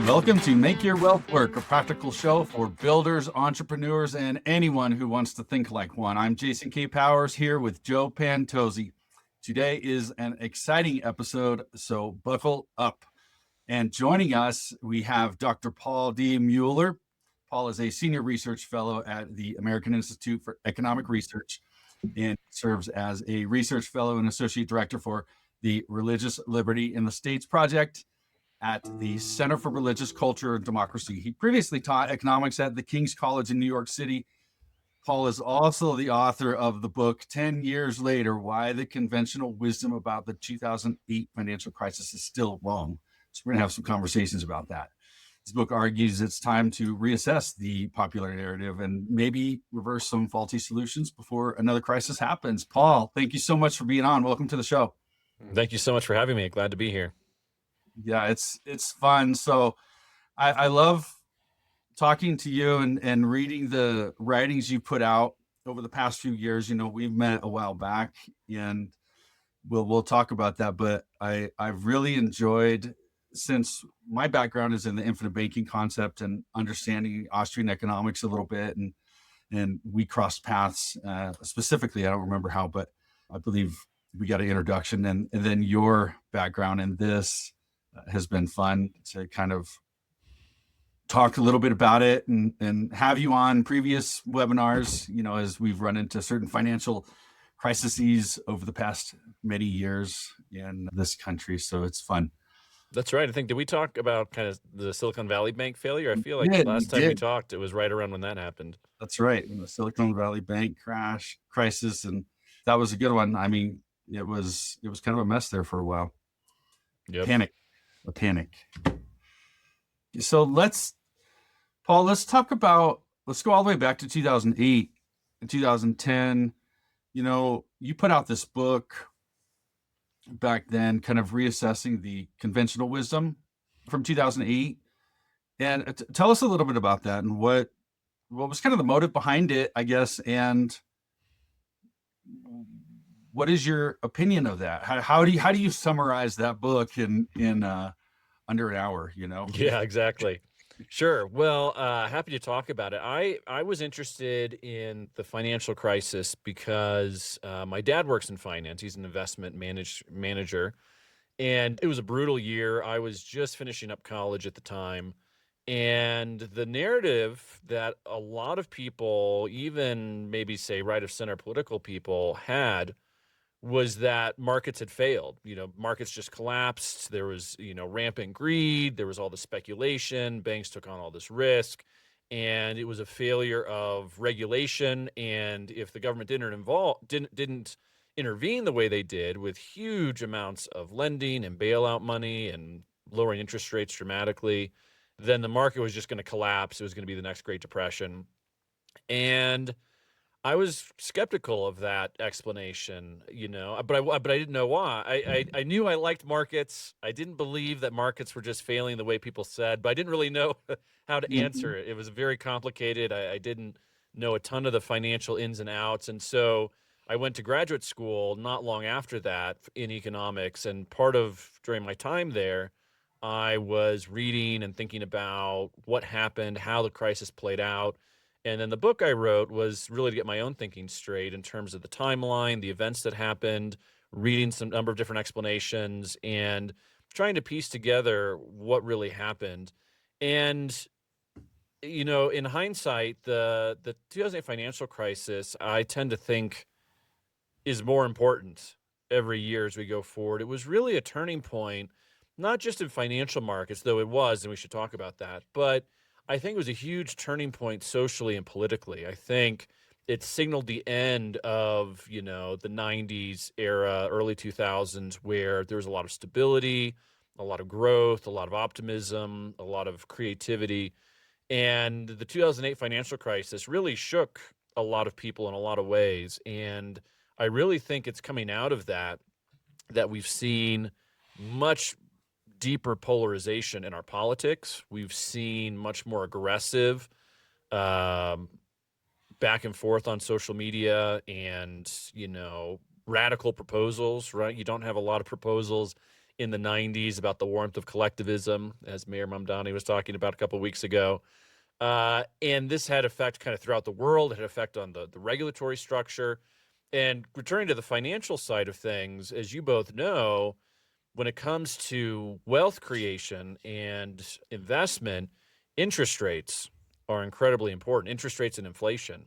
Welcome to Make Your Wealth Work, a practical show for builders, entrepreneurs, and anyone who wants to think like one. I'm Jason K. Powers here with Joe Pantozzi. Today is an exciting episode, so buckle up. And joining us, we have Dr. Paul D. Mueller. Paul is a senior research fellow at the American Institute for Economic Research and serves as a research fellow and associate director for the Religious Liberty in the States Project at the Center for Religious Culture and Democracy. He previously taught economics at the King's College in New York City. Paul is also the author of the book, 10 Years Later, Why the Conventional Wisdom About the 2008 Financial Crisis is Still Wrong. So we're going to have some conversations about that. This book argues it's time to reassess the popular narrative and maybe reverse some faulty solutions before another crisis happens. Paul, thank you so much for being on. Welcome to the show. Thank you so much for having me. Glad to be here. Yeah, it's fun. So I love talking to you and reading the writings you put out over the past few years. You know, we've met a while back and we'll talk about that, but I've really enjoyed, since my background is in the infinite banking concept and understanding Austrian economics a little bit, and we crossed paths specifically. I don't remember how, but I believe we got an introduction, and then your background in this has been fun to kind of talk a little bit about it and have you on previous webinars, you know, as we've run into certain financial crises over the past many years in this country. So it's fun. That's right. I think, did we talk about kind of the Silicon Valley Bank failure? I feel like last time we talked, it was right around when that happened. That's right. The Silicon Valley Bank crisis. And that was a good one. I mean, it was kind of a mess there for a while. Yep. A panic. So let's talk about, let's go all the way back to 2008 and 2010. You know, you put out this book back then, kind of reassessing the conventional wisdom from 2008. And tell us a little bit about that and what was kind of the motive behind it, I guess, and what is your opinion of that? How do you summarize that book in under an hour, you know? Yeah, exactly. Sure. Well, happy to talk about it. I was interested in the financial crisis because my dad works in finance. He's an investment manager. And it was a brutal year. I was just finishing up college at the time. And the narrative that a lot of people, even maybe say right of center political people, had was that markets had failed. You know, markets just collapsed. There was, rampant greed. There was all the speculation. Banks took on all this risk. And it was a failure of regulation. And if the government didn't intervene the way they did, with huge amounts of lending and bailout money and lowering interest rates dramatically, then the market was just going to collapse. It was going to be the next Great Depression. And I was skeptical of that explanation, but I didn't know why. I knew I liked markets. I didn't believe that markets were just failing the way people said, but I didn't really know how to answer it. It was very complicated. I didn't know a ton of the financial ins and outs. And so I went to graduate school not long after that in economics. And during my time there, I was reading and thinking about what happened, how the crisis played out. And then the book I wrote was really to get my own thinking straight in terms of the timeline, the events that happened, reading some number of different explanations, and trying to piece together what really happened. And, in hindsight, the 2008 financial crisis, I tend to think, is more important every year as we go forward. It was really a turning point, not just in financial markets, though it was, and we should talk about that, but I think it was a huge turning point socially and politically. I think it signaled the end of, the 90s era, early 2000s, where there was a lot of stability, a lot of growth, a lot of optimism, a lot of creativity. And the 2008 financial crisis really shook a lot of people in a lot of ways. And I really think it's coming out of that we've seen much deeper polarization in our politics. We've seen much more aggressive back and forth on social media and, radical proposals, right? You don't have a lot of proposals in the 90s about the warmth of collectivism, as Mayor Mamdani was talking about a couple of weeks ago. And this had effect kind of throughout the world. It had effect on the regulatory structure. And returning to the financial side of things, as you both know, when it comes to wealth creation and investment, interest rates are incredibly important, interest rates and inflation.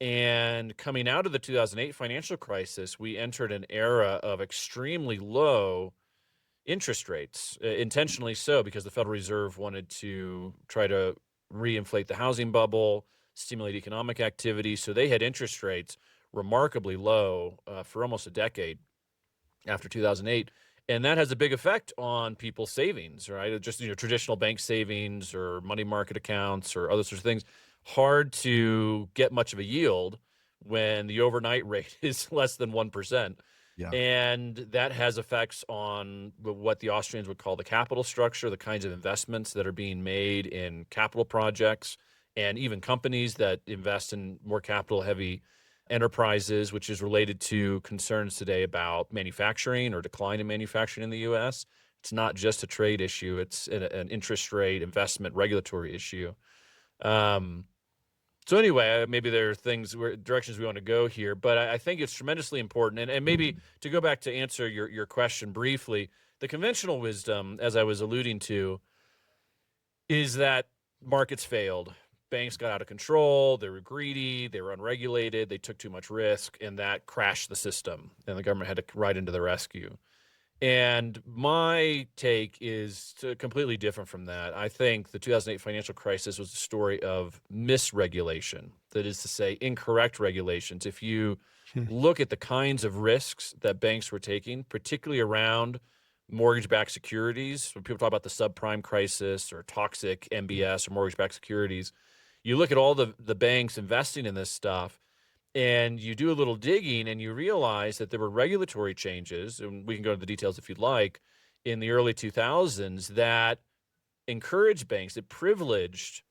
And coming out of the 2008 financial crisis, we entered an era of extremely low interest rates, intentionally so, because the Federal Reserve wanted to try to reinflate the housing bubble, stimulate economic activity. So they had interest rates remarkably low for almost a decade after 2008. And that has a big effect on people's savings, right? Just, traditional bank savings or money market accounts or other sorts of things. Hard to get much of a yield when the overnight rate is less than 1%. Yeah. And that has effects on what the Austrians would call the capital structure, the kinds of investments that are being made in capital projects, and even companies that invest in more capital heavy enterprises, which is related to concerns today about manufacturing or decline in manufacturing in the U.S. It's not just a trade issue. It's an interest rate, investment, regulatory issue. So anyway, maybe there are directions we want to go here, but I think it's tremendously important. And maybe to go back to answer your question briefly, the conventional wisdom, as I was alluding to, is that markets failed. Banks got out of control. They were greedy. They were unregulated. They took too much risk, and that crashed the system. And the government had to ride into the rescue. And my take is completely different from that. I think the 2008 financial crisis was a story of misregulation. That is to say, incorrect regulations. If you look at the kinds of risks that banks were taking, particularly around mortgage-backed securities, when people talk about the subprime crisis or toxic MBS or mortgage-backed securities, you look at all the banks investing in this stuff, and you do a little digging and you realize that there were regulatory changes, and we can go into the details if you'd like, in the early 2000s that encouraged banks, that privileged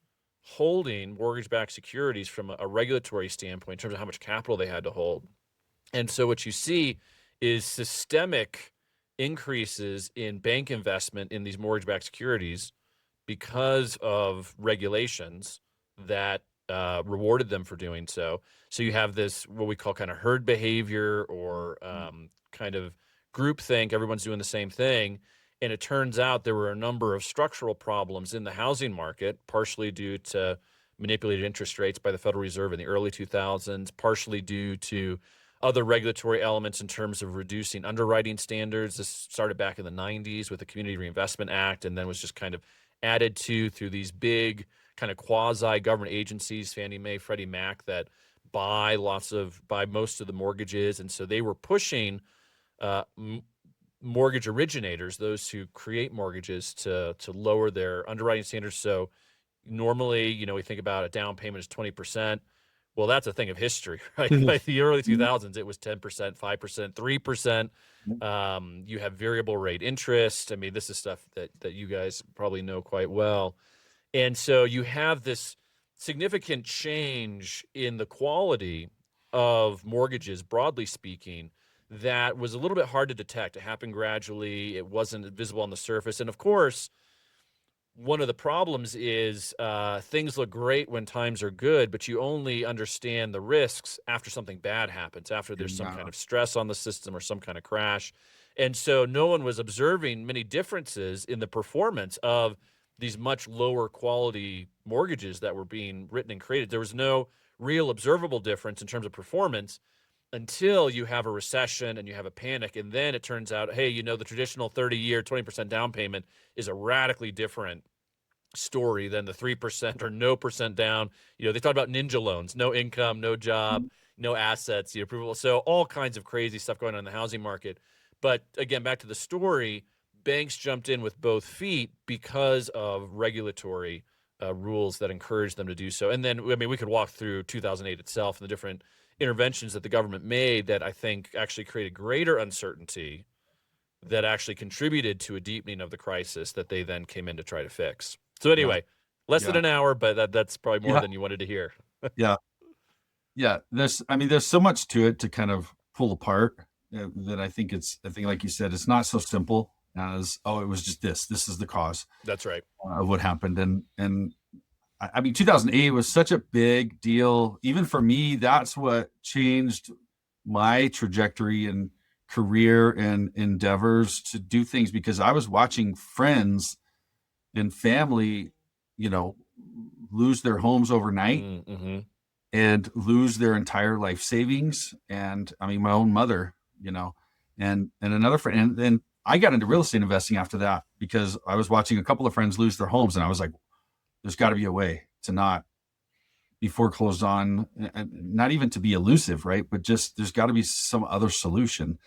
holding mortgage-backed securities from a regulatory standpoint in terms of how much capital they had to hold. And so what you see is systemic increases in bank investment in these mortgage-backed securities because of regulations that rewarded them for doing so. So you have this, what we call kind of herd behavior or kind of groupthink. Everyone's doing the same thing. And it turns out there were a number of structural problems in the housing market, partially due to manipulated interest rates by the Federal Reserve in the early 2000s, partially due to other regulatory elements in terms of reducing underwriting standards. This started back in the 90s with the Community Reinvestment Act, and then was just kind of added to through these big kind of quasi-government agencies, Fannie Mae, Freddie Mac, that buy most of the mortgages. And so they were pushing mortgage originators, those who create mortgages, to lower their underwriting standards. So normally, we think about a down payment as 20%. Well, that's a thing of history, right? By the early 2000s, it was 10%, 5%, 3%. You have variable rate interest. I mean, this is stuff that you guys probably know quite well. And so you have this significant change in the quality of mortgages, broadly speaking, that was a little bit hard to detect. It happened gradually. It wasn't visible on the surface. And of course, one of the problems is things look great when times are good, but you only understand the risks after something bad happens, after there's some kind of stress on the system or some kind of crash. And so no one was observing many differences in the performance of these much lower quality mortgages that were being written and created. There was no real observable difference in terms of performance until you have a recession and you have a panic. And then it turns out, hey, the traditional 30-year, 20% down payment is a radically different story than the 3% or no percent down. They talk about ninja loans, no income, no job, no assets, approval. So all kinds of crazy stuff going on in the housing market. But again, back to the story, banks jumped in with both feet because of regulatory rules that encouraged them to do so. And then, we could walk through 2008 itself and the different interventions that the government made that I think actually created greater uncertainty that actually contributed to a deepening of the crisis that they then came in to try to fix. So anyway, less than an hour, but that's probably more than you wanted to hear. Yeah. There's so much to it to kind of pull apart that I think like you said, it's not so simple. as, oh, it was just this is the cause That's right. of what happened. And I mean, 2008 was such a big deal. Even for me, that's what changed my trajectory and career and endeavors to do things, because I was watching friends and family, you know, lose their homes overnight Mm-hmm. and lose their entire life savings. And I mean, my own mother, and another friend. And then I got into real estate investing after that because I was watching a couple of friends lose their homes. And I was like, there's got to be a way to not be foreclosed on, and not even to be elusive, right? But just there's got to be some other solution.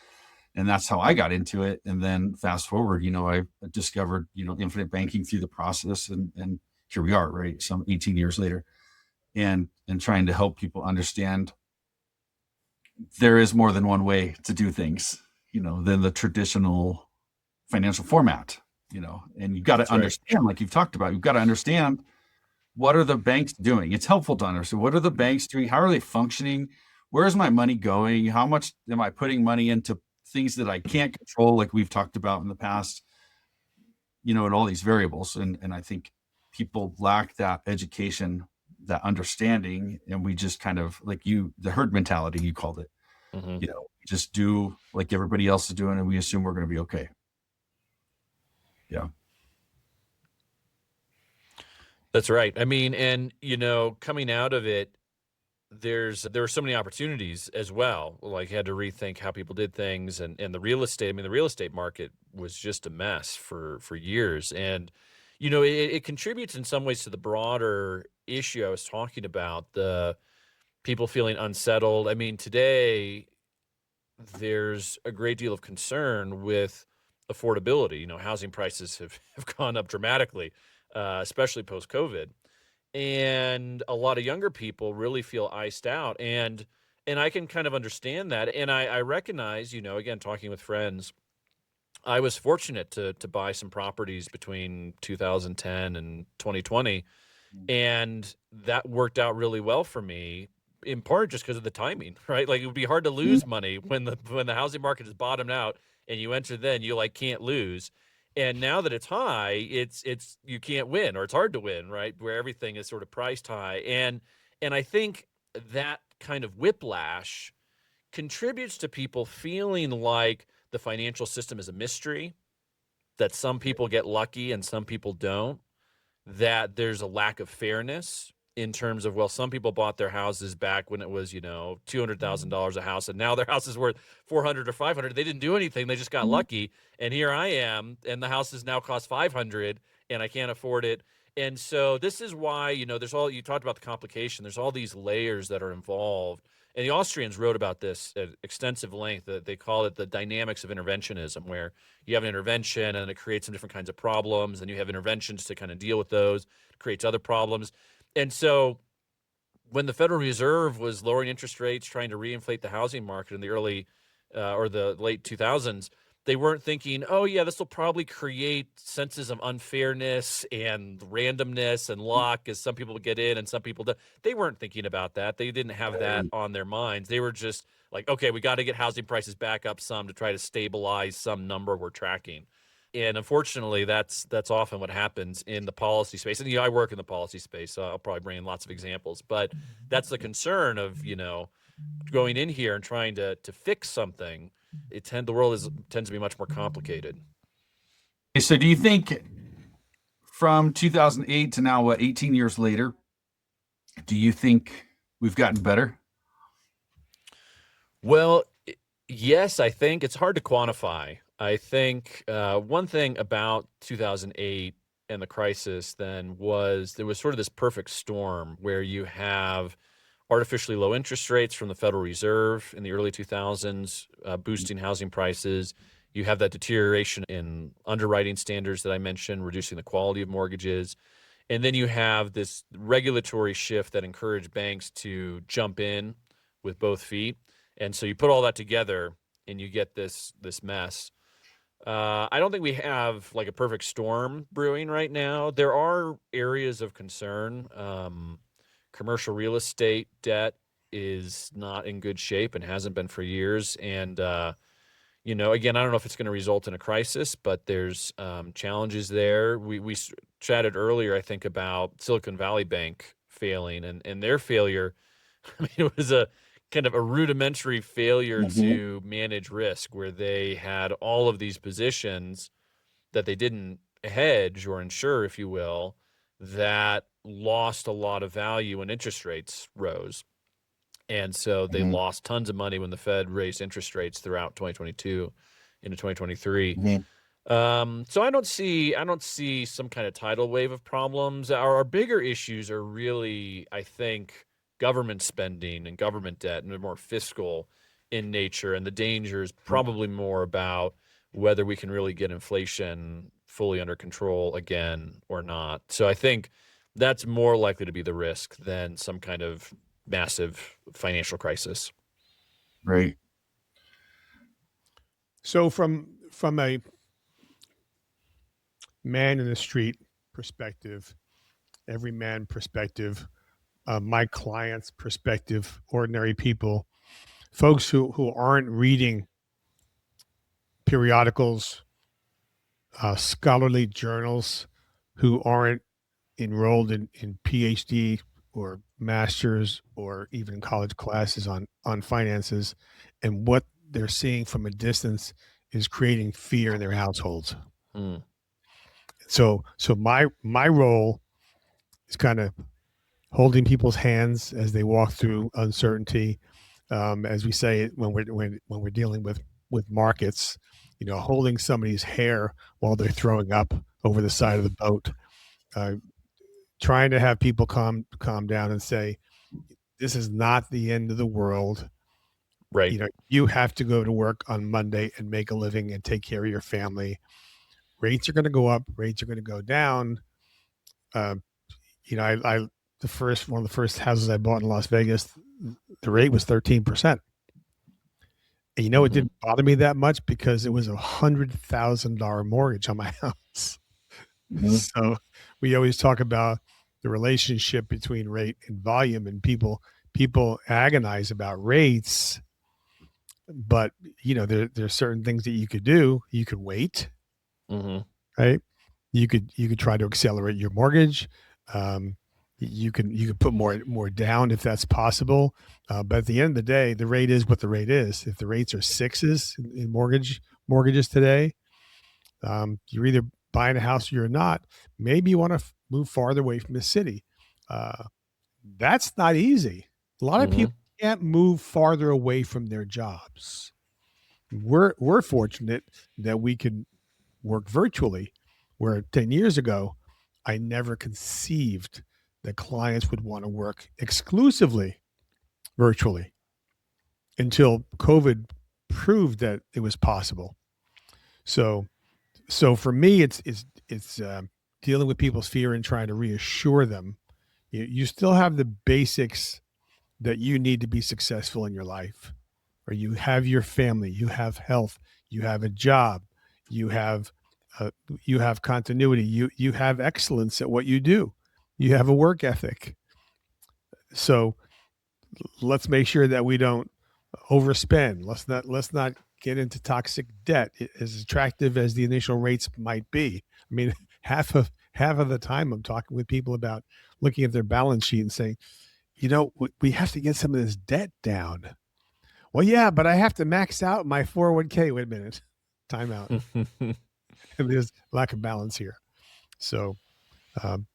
And that's how I got into it. And then fast forward, I discovered, infinite banking through the process. And here we are, right? Some 18 years later, and trying to help people understand there is more than one way to do things, than the traditional financial format, and you got to That's right. understand, like you've talked about, you've got to understand what are the banks doing. It's helpful to understand what are the banks doing, how are they functioning, where is my money going, how much am I putting money into things that I can't control, like we've talked about in the past, and all these variables. And I think people lack that education, that understanding, and we just kind of, like the herd mentality, you called it, Mm-hmm. just do like everybody else is doing, and we assume we're going to be okay. Yeah. That's right. I mean, and coming out of it, there were so many opportunities as well. Like, you had to rethink how people did things, and the real estate. I mean, the real estate market was just a mess for years, and it contributes in some ways to the broader issue I was talking about, the people feeling unsettled. I mean, today there's a great deal of concern with affordability. Housing prices have gone up dramatically, especially post COVID, and a lot of younger people really feel iced out. And I can kind of understand that, and I recognize, again, talking with friends, I was fortunate to buy some properties between 2010 and 2020, and that worked out really well for me, in part just because of the timing, right? Like, it would be hard to lose money when the housing market is bottomed out and you enter, then you like can't lose. And now that it's high, it's you can't win, or it's hard to win, right? Where everything is sort of priced high. And I think that kind of whiplash contributes to people feeling like the financial system is a mystery, that some people get lucky and some people don't, that there's a lack of fairness in terms of, well, some people bought their houses back when it was, $200,000 a house, and now their house is worth 400 or 500. They didn't do anything. They just got lucky. And here I am, and the house has now cost 500 and I can't afford it. And so this is why, there's all, you talked about the complication. There's all these layers that are involved. And the Austrians wrote about this at extensive length. They call it the dynamics of interventionism, where you have an intervention and it creates some different kinds of problems, and you have interventions to kind of deal with those, it creates other problems. And so when the Federal Reserve was lowering interest rates, trying to reinflate the housing market in the early or the late 2000s, they weren't thinking, oh, yeah, this will probably create senses of unfairness and randomness and luck, as some people get in and some people don't. They weren't thinking about that. They didn't have that on their minds. They were just like, okay, we got to get housing prices back up some to try to stabilize some number we're tracking. And unfortunately, that's often what happens in the policy space. And I work in the policy space, so I'll probably bring in lots of examples. But that's the concern of going in here and trying to fix something. The world tends to be much more complicated. So do you think from 2008 to now, what, 18 years later, do you think we've gotten better? Well, yes, I think it's hard to quantify. I think one thing about 2008 and the crisis then was there was sort of this perfect storm where you have artificially low interest rates from the Federal Reserve in the early 2000s, boosting housing prices. You have that deterioration in underwriting standards that I mentioned, reducing the quality of mortgages. And then you have this regulatory shift that encouraged banks to jump in with both feet. And so you put all that together and you get this mess. I don't think we have like a perfect storm brewing right now. There are areas of concern. Commercial real estate debt is not in good shape and hasn't been for years. And Again, I don't know if it's going to result in a crisis, but there's challenges there. We chatted earlier, I think, about Silicon Valley Bank failing and their failure. I mean, it was a kind of a rudimentary failure Mhm. to manage risk where they had all of these positions that they didn't hedge or insure, if you will, that lost a lot of value when interest rates rose. And so they Mhm. lost tons of money when the Fed raised interest rates throughout 2022 into 2023. Mhm. So I don't see some kind of tidal wave of problems. Our bigger issues are really, I think, government spending and government debt, and they're more fiscal in nature. And the danger is probably more about whether we can really get inflation fully under control again or not. So I think that's more likely to be the risk than some kind of massive financial crisis. Right. So from a man in the street perspective, every man perspective, my clients' perspective, ordinary people, folks who aren't reading periodicals, scholarly journals, who aren't enrolled in PhD or masters or even college classes on finances, and what they're seeing from a distance is creating fear in their households. Hmm. So my role is kind of holding people's hands as they walk through uncertainty. As we say when we're dealing with markets, holding somebody's hair while they're throwing up over the side of the boat, uh, trying to have people calm down and say, this is not the end of the world. Right. You have to go to work on Monday and make a living and take care of your family. Rates are going to go up. Rates are going to go down. Um, I the first one of the first houses I bought in Las Vegas, the rate was 13%. And it Hmm. didn't bother me that much because it was $100,000 mortgage on my house. Mhm. So we always talk about the relationship between rate and volume, and people agonize about rates, but there's certain things that you could do. You could wait, Hmm. right? You could try to accelerate your mortgage. Um, you could put more down if that's possible. But at the end of the day, the rate is what the rate is. If the rates are sixes in mortgages today, you're either buying a house or you're not. Maybe you want to move farther away from the city. Uh, that's not easy. A lot of Hmm. people can't move farther away from their jobs. We're fortunate that we can work virtually, where 10 years ago, I never conceived that clients would want to work exclusively virtually until COVID proved that it was possible. So, so for me, it's dealing with people's fear and trying to reassure them. You still have the basics that you need to be successful in your life, or you have your family, you have health, you have a job, you have uh, you have continuity, you have excellence at what you do, you have a work ethic. So let's make sure that we don't overspend. Let's not get into toxic debt. As attractive as the initial rates might be, I mean, half of the time I'm talking with people about looking at their balance sheet and saying, we have to get some of this debt down. Well, yeah, but I have to max out my 401k. Wait a minute. Time out. There's lack of balance here. So um,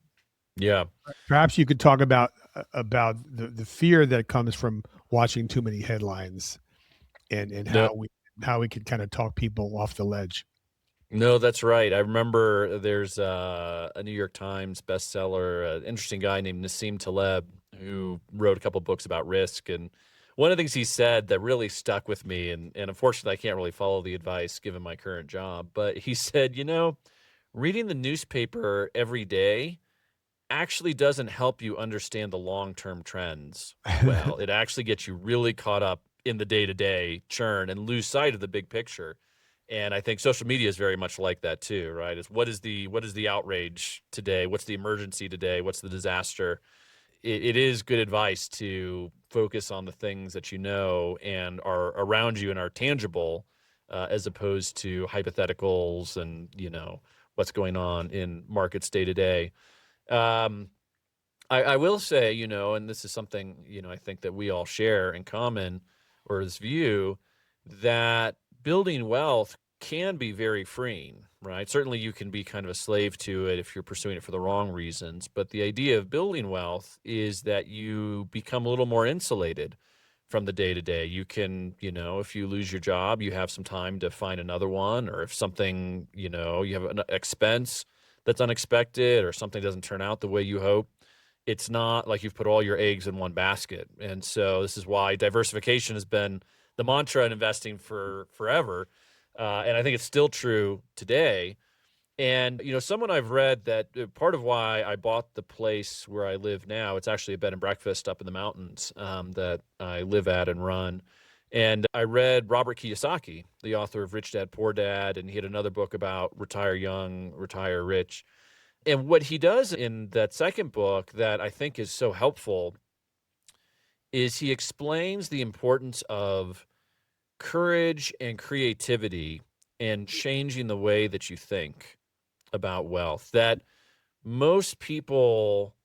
Yeah. perhaps you could talk about the fear that comes from watching too many headlines, and No, how we could kind of talk people off the ledge. no, that's right. I remember there's a New York Times bestseller, an interesting guy named Nassim Taleb who wrote a couple books about risk. And one of the things he said that really stuck with me, and unfortunately, I can't really follow the advice given my current job, but he said, reading the newspaper every day actually doesn't help you understand the long-term trends well. It actually gets you really caught up in the day-to-day churn and lose sight of the big picture. And I think social media is very much like that too, right? Is what is the outrage today? What's the emergency today? What's the disaster? It is good advice to focus on the things that you know and are around you and are tangible, as opposed to hypotheticals and, what's going on in markets day to day. I will say, and this is something, I think that we all share in common, or this view, that building wealth can be very freeing, right? Certainly you can be kind of a slave to it if you're pursuing it for the wrong reasons. But the idea of building wealth is that you become a little more insulated from the day to day. You can, if you lose your job, you have some time to find another one, or if something, you have an expense that's unexpected or something doesn't turn out the way you hope, it's not like you've put all your eggs in one basket. And so this is why diversification has been the mantra in investing for forever. And I think it's still true today. And, someone I've read that part of why I bought the place where I live now, it's actually a bed and breakfast up in the mountains that I live at and run. And I read Robert Kiyosaki, the author of Rich Dad, Poor Dad, and he had another book about retire young, retire rich. And what he does in that second book that I think is so helpful is he explains the importance of courage and creativity and changing the way that you think about wealth. That most people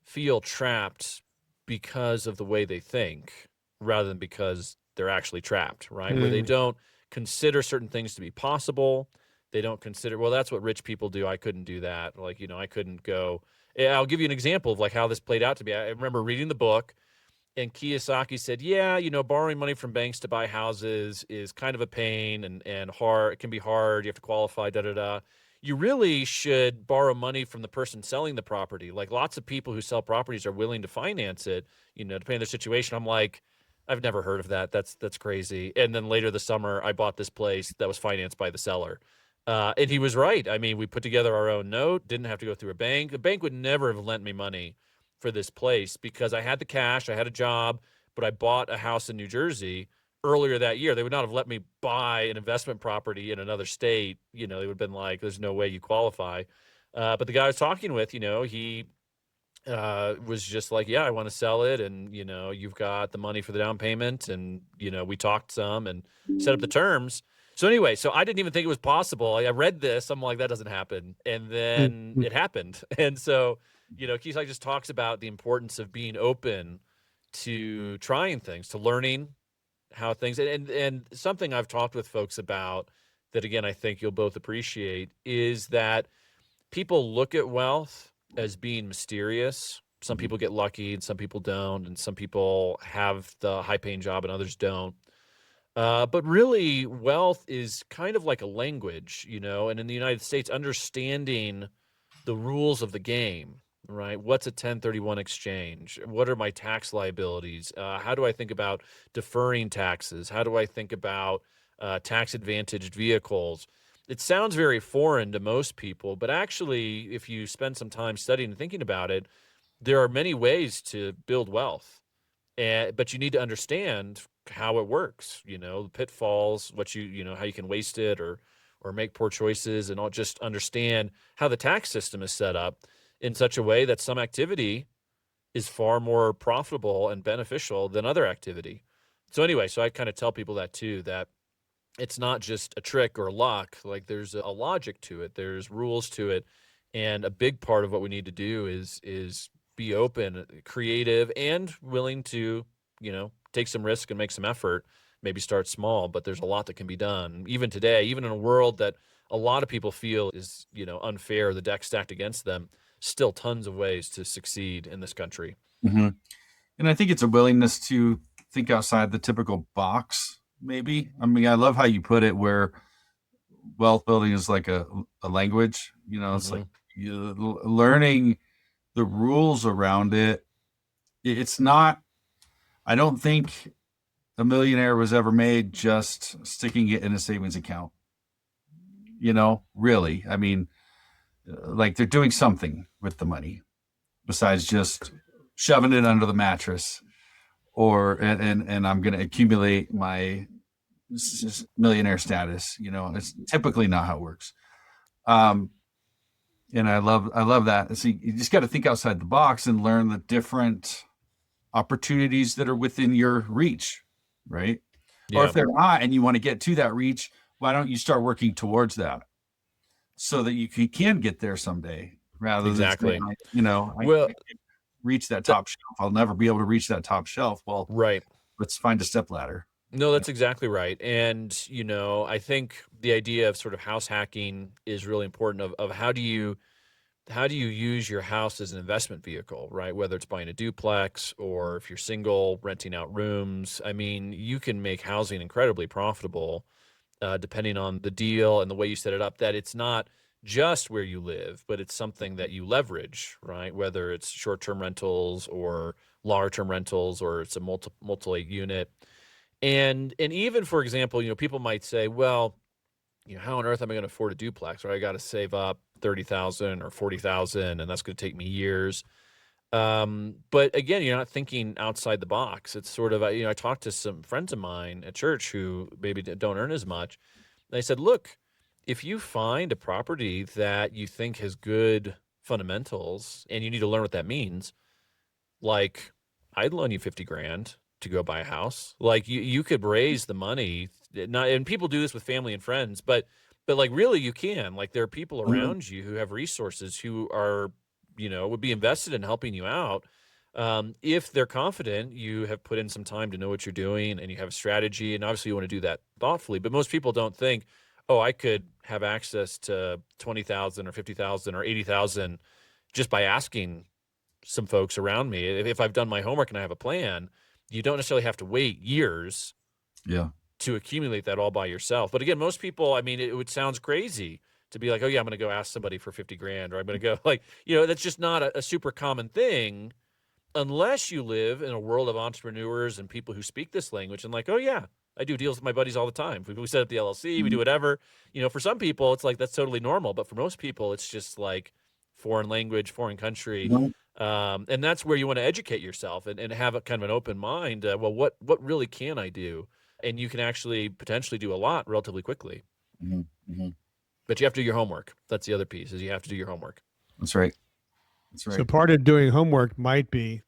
feel trapped because of the way they think rather than because they're actually trapped, right? Where they don't consider certain things to be possible. They don't consider, well, that's what rich people do. I couldn't do that. Like, I couldn't go. I'll give you an example of like how this played out to me. I remember reading the book and Kiyosaki said, yeah, borrowing money from banks to buy houses is kind of a pain and hard. It can be hard. You have to qualify, You really should borrow money from the person selling the property. Like lots of people who sell properties are willing to finance it, depending on their situation. I'm like, I've never heard of that. That's crazy. And then later this summer, I bought this place that was financed by the seller. And he was right. I mean, we put together our own note, didn't have to go through a bank. The bank would never have lent me money for this place because I had the cash, I had a job, but I bought a house in New Jersey earlier that year. They would not have let me buy an investment property in another state. They would have been like, there's no way you qualify. But the guy I was talking with, he was just like, yeah, I want to sell it. And, you've got the money for the down payment. And, we talked some and set up the terms. So anyway, so I didn't even think it was possible. I read this. I'm like, that doesn't happen. And then it happened. And so, Kiyosaki just talks about the importance of being open to trying things, to learning how things, and something I've talked with folks about that, again, I think you'll both appreciate is that people look at wealth as being mysterious. Some people get lucky and some people don't. And some people have the high paying job and others don't. But really, wealth is kind of like a language, and in the United States, understanding the rules of the game, right? What's a 1031 exchange? What are my tax liabilities? How do I think about deferring taxes? How do I think about tax-advantaged vehicles? It sounds very foreign to most people, but actually, if you spend some time studying and thinking about it, there are many ways to build wealth. But you need to understand how it works, the pitfalls, what how you can waste it or make poor choices, and just understand how the tax system is set up in such a way that some activity is far more profitable and beneficial than other activity. So anyway, so I kind of tell people that too, that it's not just a trick or luck. Like there's a logic to it. There's rules to it. And a big part of what we need to do is be open, creative, and willing to, take some risk and make some effort, maybe start small, but there's a lot that can be done. Even today, even in a world that a lot of people feel is, unfair, the deck stacked against them, still tons of ways to succeed in this country. Mm-hmm. And I think it's a willingness to think outside the typical box, maybe. I mean, I love how you put it where wealth building is like a language, it's like learning the rules around it. It's not, I don't think a millionaire was ever made just sticking it in a savings account. Really. I mean, like they're doing something with the money besides just shoving it under the mattress and I'm going to accumulate my millionaire status. It's typically not how it works. And I love that. See, you just got to think outside the box and learn the different opportunities that are within your reach, right? Or Yeah, if they're not and you want to get to that reach, why don't you start working towards that so that you can get there someday rather than saying, exactly. I Well, can't reach that that, top shelf. I'll never be able to reach that top shelf. Well, right. let's find a step ladder. No, that's exactly right. And, I think the idea of sort of house hacking is really important of how do you use your house as an investment vehicle, right? Whether it's buying a duplex or if you're single, renting out rooms. I mean, you can make housing incredibly profitable depending on the deal and the way you set it up, that it's not just where you live, but it's something that you leverage, right? Whether it's short-term rentals or longer-term rentals, or it's a multi-unit. And even, for example, people might say, well, how on earth am I going to afford a duplex? Right? I got to save up 30,000 or 40,000, and that's going to take me years. But again, you're not thinking outside the box. It's sort of, I talked to some friends of mine at church who maybe don't earn as much. They said, look, if you find a property that you think has good fundamentals and you need to learn what that means, like, I'd loan you 50 grand to go buy a house. Like, you could raise the money. Not, and people do this with family and friends, but like, really, you can. Like, there are people Mhm. around you who have resources, who are, would be invested in helping you out. If they're confident you have put in some time to know what you're doing and you have a strategy, and obviously you want to do that thoughtfully. But most people don't think, oh, I could have access to 20,000 or 50,000 or 80,000 just by asking some folks around me. If I've done my homework and I have a plan, you don't necessarily have to wait years Yeah. to accumulate that all by yourself. But again, most people, I mean, it sounds crazy to be like, oh yeah, I'm going to go ask somebody for 50 grand, or I'm going to go like, that's just not a super common thing unless you live in a world of entrepreneurs and people who speak this language and like, oh yeah, I do deals with my buddies all the time. We set up the LLC, we do Mhm. whatever. For some people, it's like that's totally normal, but for most people, it's just like foreign language, foreign country. Mhm. And that's where you want to educate yourself and have a kind of an open mind. Well, what really can I do? And you can actually potentially do a lot relatively quickly, Mhm. Mhm. but you have to do your homework. That's the other piece, is you have to do your homework. That's right. That's So right. part of doing homework might be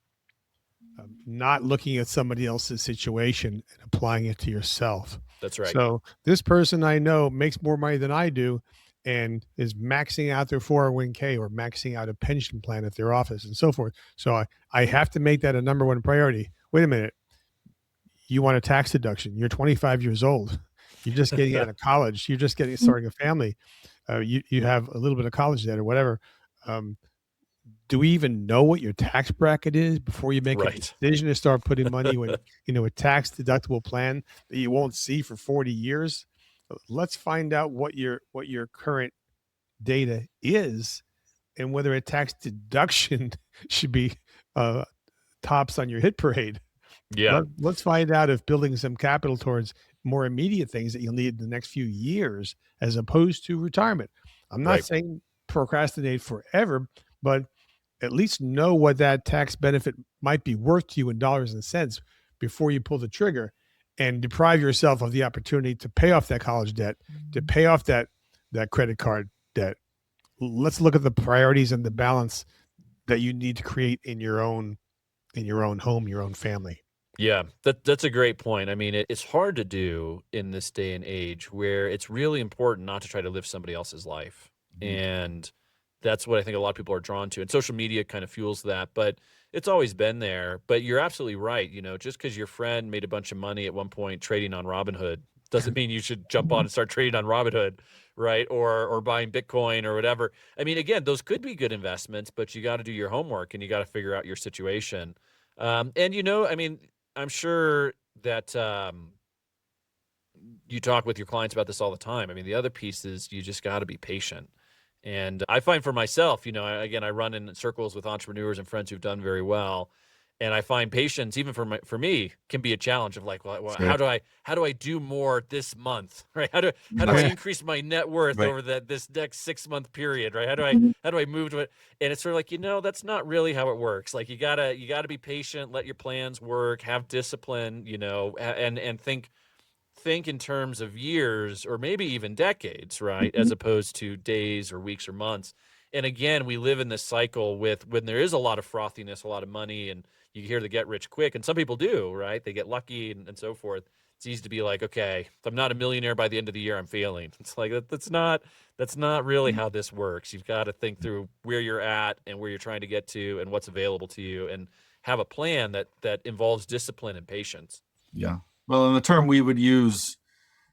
not looking at somebody else's situation and applying it to yourself. That's right. So this person I know makes more money than I do and is maxing out their 401k or maxing out a pension plan at their office and so forth. So I have to make that a number one priority. Wait a minute. You want a tax deduction. You're 25 years old. You're just getting out of college. You're just getting starting a family. You have a little bit of college debt or whatever. Um, do we even know what your tax bracket is before you make a Right. decision to start putting money when a tax deductible plan that you won't see for 40 years? Let's find out what your current data is and whether a tax deduction should be uh, tops on your hit parade. Yeah. Let's find out if building some capital towards more immediate things that you'll need in the next few years as opposed to retirement. I'm not Right. saying procrastinate forever, but at least know what that tax benefit might be worth to you in dollars and cents before you pull the trigger and deprive yourself of the opportunity to pay off that college debt, to pay off that credit card debt. Let's look at the priorities and the balance that you need to create in your own home, your own family. Yeah, that's a great point. I mean, it's hard to do in this day and age where it's really important not to try to live somebody else's life. Mhm. And that's what I think a lot of people are drawn to. And social media kind of fuels that, but it's always been there. But you're absolutely right. Just because your friend made a bunch of money at one point trading on Robinhood doesn't mean you should jump on and start trading on Robinhood, right? Or buying Bitcoin or whatever. I mean, again, those could be good investments, but you got to do your homework and you got to figure out your situation. And I mean, I'm sure that you talk with your clients about this all the time. I mean, the other piece is you just got to be patient. And I find for myself, again, I run in circles with entrepreneurs and friends who've done very well, and I find patience, even for me, can be a challenge of like, well, Sure. how do I do more this month, right? How do I Right. increase my net worth Right. over this next 6 month period, right? How do I Mhm. how do I move to it? And it's sort of like, that's not really how it works. Like, you gotta be patient, let your plans work, have discipline, and think in terms of years or maybe even decades, right? As Mhm. opposed to days or weeks or months. And again, we live in this cycle with when there is a lot of frothiness, a lot of money, and you hear the get rich quick. And some people do, right? They get lucky and so forth. It's easy to be like, okay, if I'm not a millionaire by the end of the year, I'm failing. It's like that's not really how this works. You've got to think through where you're at and where you're trying to get to and what's available to you, and have a plan that involves discipline and patience. Yeah. Well, and the term we would use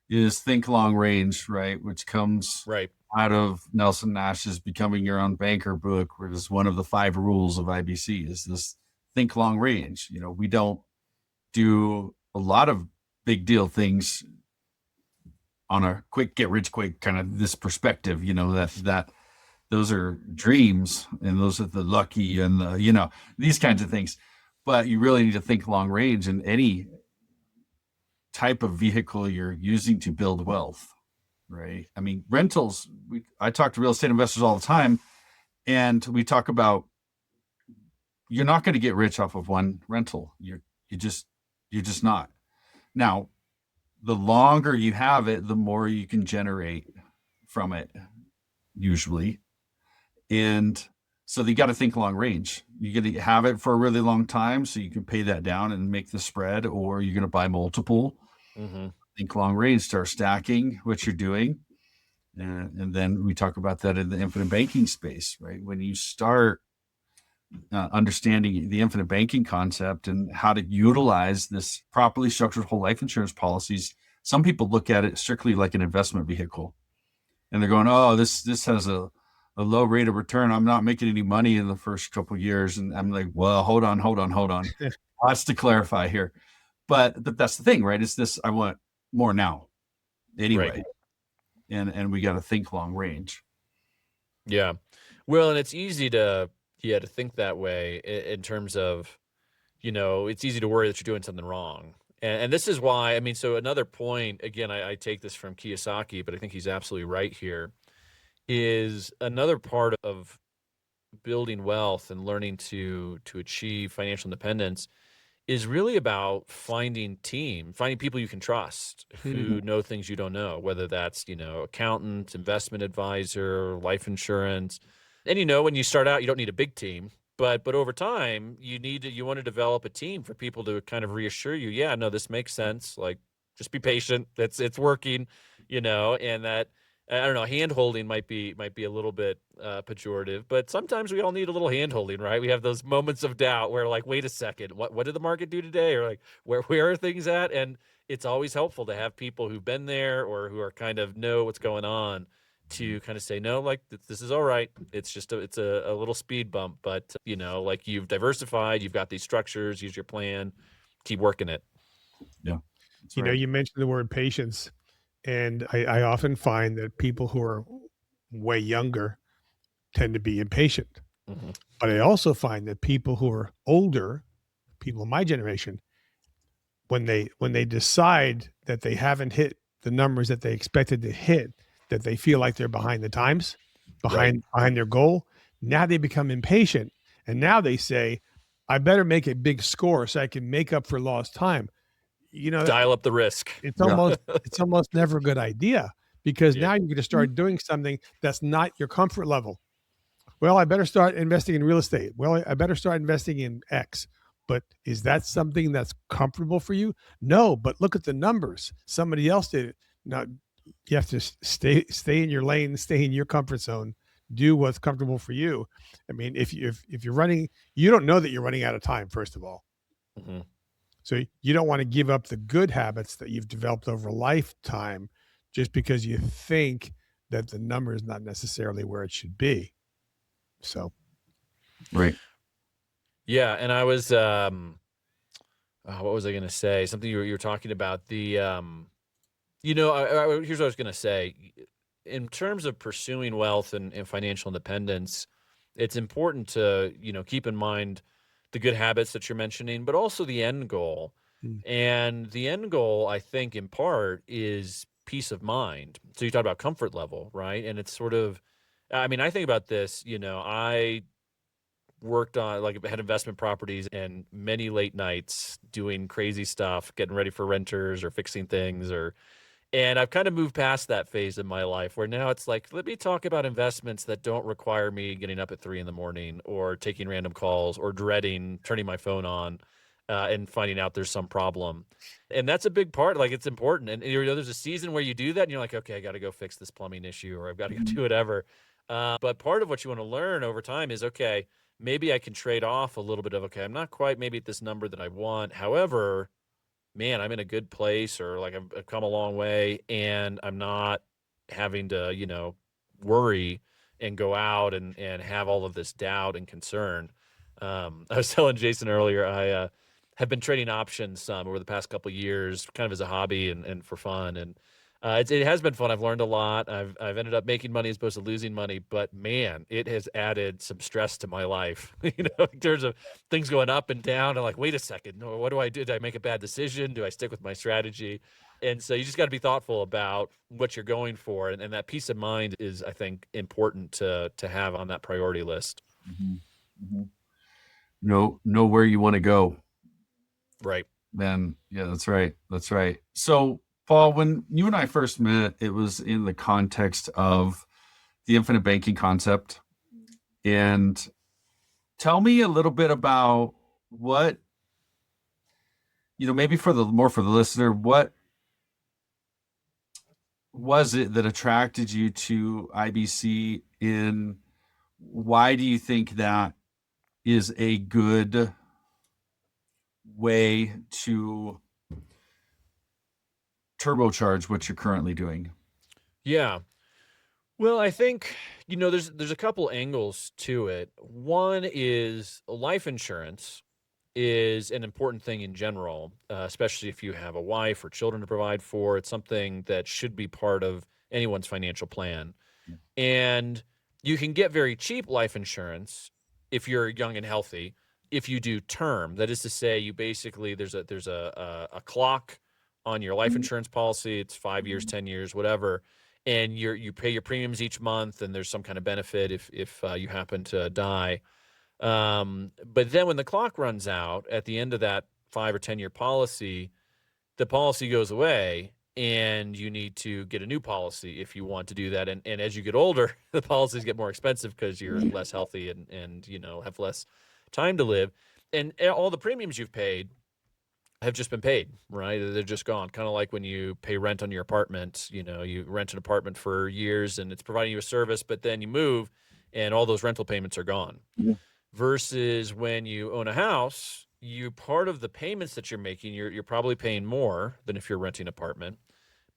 is think long range, right? Which comes Right. out of Nelson Nash's Becoming Your Own Banker book, where it's one of the 5 rules of IBC is this think long range. We don't do a lot of big deal things on a quick get rich quick kind of this perspective, that those are dreams and those are the lucky and these kinds of things. But you really need to think long range in any type of vehicle you're using to build wealth, right? I mean, rentals, I talk to real estate investors all the time, and we talk about you're not going to get rich off of one rental. You're just not. Now, the longer you have it, the more you can generate from it, usually. And so you got to think long range. You got to have it for a really long time so you can pay that down and make the spread, or you're going to buy multiple. Mm-hmm. Think long range, start stacking what you're doing. And then we talk about that in the infinite banking space, right? When you start understanding the infinite banking concept and how to utilize this properly structured whole life insurance policies, some people look at it strictly like an investment vehicle. And they're going, oh, this has a low rate of return. I'm not making any money in the first couple of years. And I'm like, well, hold on. Lots to clarify here. But that's the thing, right? It's this, I want more now anyway. Right. And we got to think long range. Yeah. Well, and it's easy to think that way in terms of, it's easy to worry that you're doing something wrong. And this is why, I mean, so another point, again, I take this from Kiyosaki, but I think he's absolutely right here, is another part of building wealth and learning to achieve financial independence is really about finding people you can trust who know things you don't know, whether that's, accountant, investment advisor, life insurance. And, when you start out, you don't need a big team, but over time you want to develop a team for people to kind of reassure you. Yeah, no, this makes sense. Like, just be patient. It's working, and that, I don't know, hand holding might be a little bit pejorative, but sometimes we all need a little hand holding, right? We have those moments of doubt where, like, wait a second, what did the market do today? Or like, where are things at? And it's always helpful to have people who've been there or who are kind of know what's going on to kind of say, no, like, this is all right. It's just it's a little speed bump, but like, you've diversified, you've got these structures, use your plan, keep working it. Yeah. You mentioned the word patience. And I often find that people who are way younger tend to be impatient. Mm-hmm. But I also find that people who are older, people in my generation, when they decide that they haven't hit the numbers that they expected to hit, that they feel like they're behind the times, behind their goal, now they become impatient. And now they say, I better make a big score so I can make up for lost time. Dial up the risk. It's almost never a good idea, because now you're going to start doing something that's not your comfort level. Well, I better start investing in real estate. Well, I better start investing in X. But is that something that's comfortable for you? No, but look at the numbers. Somebody else did it. Now you have to stay in your lane, stay in your comfort zone, do what's comfortable for you. I mean, if you're running, you don't know that you're running out of time, first of all. Mm-hmm. So you don't want to give up the good habits that you've developed over a lifetime just because you think that the number is not necessarily where it should be. So, right. Yeah, and I was, what was I going to say? Something you were talking about. The, here's what I was going to say. In terms of pursuing wealth and financial independence, it's important to, keep in mind the good habits that you're mentioning, but also the end goal. And the end goal, I think, in part, is peace of mind. So you talk about comfort level, right? And it's sort of, I mean, I think about this, I worked on, like, had investment properties and many late nights doing crazy stuff, getting ready for renters or fixing things, and I've kind of moved past that phase in my life where now it's like, let me talk about investments that don't require me getting up at 3 a.m. or taking random calls or dreading turning my phone on. and finding out there's some problem. And that's a big part. Like, it's important. And there's a season where you do that and you're like, okay, I got to go fix this plumbing issue, or I've got to go do whatever. But part of what you want to learn over time is, okay, maybe I can trade off a little bit of, okay, I'm not quite maybe at this number that I want. However, man, I'm in a good place, or like I've come a long way, and I'm not having to, worry and go out and have all of this doubt and concern. I was telling Jason earlier, I have been trading options some over the past couple of years, kind of as a hobby and for fun. And it has been fun. I've learned a lot. I've ended up making money as opposed to losing money, but man, it has added some stress to my life. In terms of things going up and down. I'm like, wait a second, no, what do I do? Did I make a bad decision? Do I stick with my strategy? And so you just got to be thoughtful about what you're going for, and that peace of mind is, I think, important to have on that priority list. Know where you want to go. Right. Then, yeah, that's right. That's right. So, Paul, when you and I first met, it was in the context of the infinite banking concept. And tell me a little bit about what, maybe for the listener, what was it that attracted you to IBC, and why do you think that is a good way to turbocharge what you're currently doing? Yeah. Well, I think, there's a couple angles to it. One is life insurance is an important thing in general, especially if you have a wife or children to provide for. It's something that should be part of anyone's financial plan. Yeah. And you can get very cheap life insurance if you're young and healthy. If you do term, that is to say, you basically, there's a clock on your life insurance policy. It's 5 years, 10 years, whatever. And you pay your premiums each month, and there's some kind of benefit if you happen to die. But then when the clock runs out at the end of that 5 or 10 year policy, the policy goes away, and you need to get a new policy if you want to do that. And as you get older, the policies get more expensive because you're less healthy and have less time to live. And all the premiums you've paid have just been paid, right? They're just gone. Kind of like when you pay rent on your apartment, you rent an apartment for years and it's providing you a service, but then you move and all those rental payments are gone. Yeah. Versus when you own a house, part of the payments that you're making, you're probably paying more than if you're renting an apartment.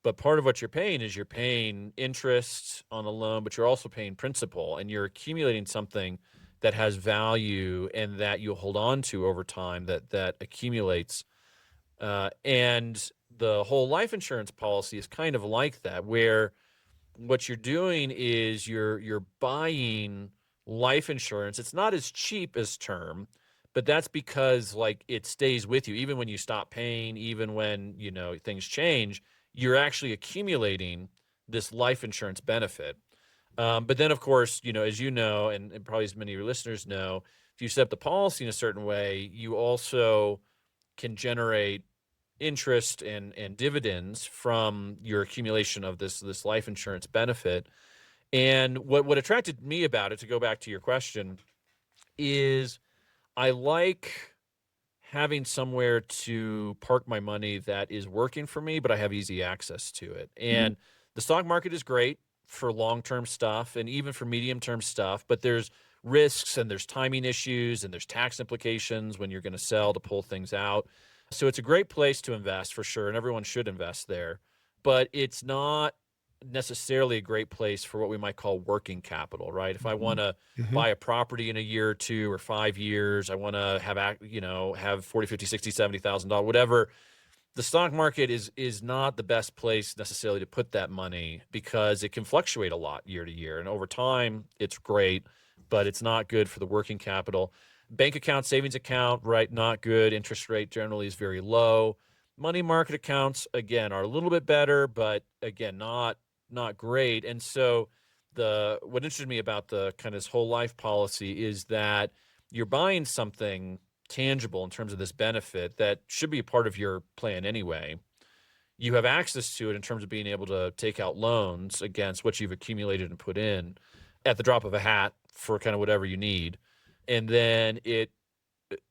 But part of what you're paying is you're paying interest on the loan, but you're also paying principal, and you're accumulating something that has value and that you'll hold on to over time that accumulates. And the whole life insurance policy is kind of like that, where what you're doing is you're buying life insurance. It's not as cheap as term, but that's because it stays with you even when you stop paying, even when things change. You're actually accumulating this life insurance benefit. But then, of course, as and probably as many of your listeners know, if you set up the policy in a certain way, you also can generate interest and dividends from your accumulation of this life insurance benefit. And what attracted me about it, to go back to your question, is I like having somewhere to park my money that is working for me, but I have easy access to it. And the stock market is great for long-term stuff and even for medium-term stuff, but there's risks and there's timing issues and there's tax implications when you're going to sell to pull things out. So it's a great place to invest for sure, and everyone should invest there. But it's not necessarily a great place for what we might call working capital, right? If I want to buy a property in a year or 2 or 5 years, I want to have 40, 50, 60, $70,000, whatever. The stock market is not the best place necessarily to put that money because it can fluctuate a lot year to year. And over time, it's great, but it's not good for the working capital. Bank account, savings account, right? Not good. Interest rate generally is very low. Money market accounts, again, are a little bit better, but again, not great. And so what interested me about the kind of this whole life policy is that you're buying something tangible in terms of this benefit that should be a part of your plan anyway. You have access to it in terms of being able to take out loans against what you've accumulated and put in at the drop of a hat for kind of whatever you need. And then it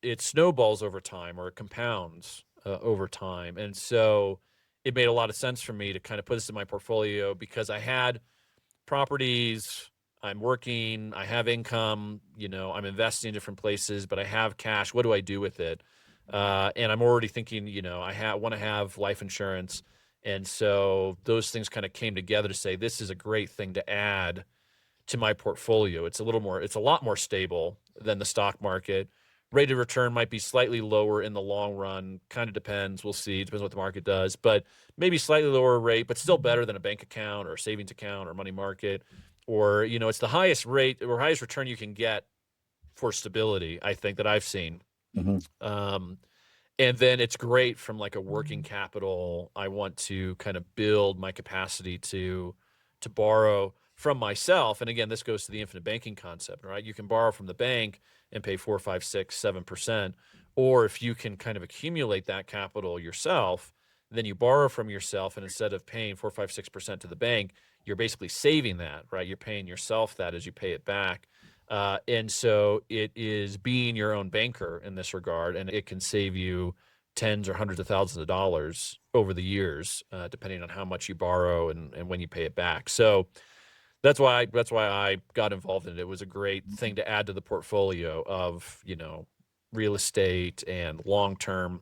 it snowballs over time, or it compounds over time. And so it made a lot of sense for me to kind of put this in my portfolio, because I had properties, I'm working, I have income, I'm investing in different places, but I have cash. What do I do with it? And I'm already thinking, I want to have life insurance. And so those things kind of came together to say, this is a great thing to add to my portfolio. It's a lot more stable than the stock market. Rate of return might be slightly lower in the long run. Kind of depends. We'll see. Depends what the market does, but maybe slightly lower rate, but still better than a bank account or a savings account or money market. Or, it's the highest rate or highest return you can get for stability, I think, that I've seen. And then it's great from like a working capital. I want to kind of build my capacity to borrow from myself. And again, this goes to the infinite banking concept, right? You can borrow from the bank and pay 4, 5, 6, 7%. Or if you can kind of accumulate that capital yourself, then you borrow from yourself, and instead of paying 4, 5, 6% to the bank, you're basically saving that, right? You're paying yourself that as you pay it back. And so it is being your own banker in this regard, and it can save you tens or hundreds of thousands of dollars over the years, depending on how much you borrow and when you pay it back. So that's why I got involved in it. It was a great thing to add to the portfolio of, real estate and long-term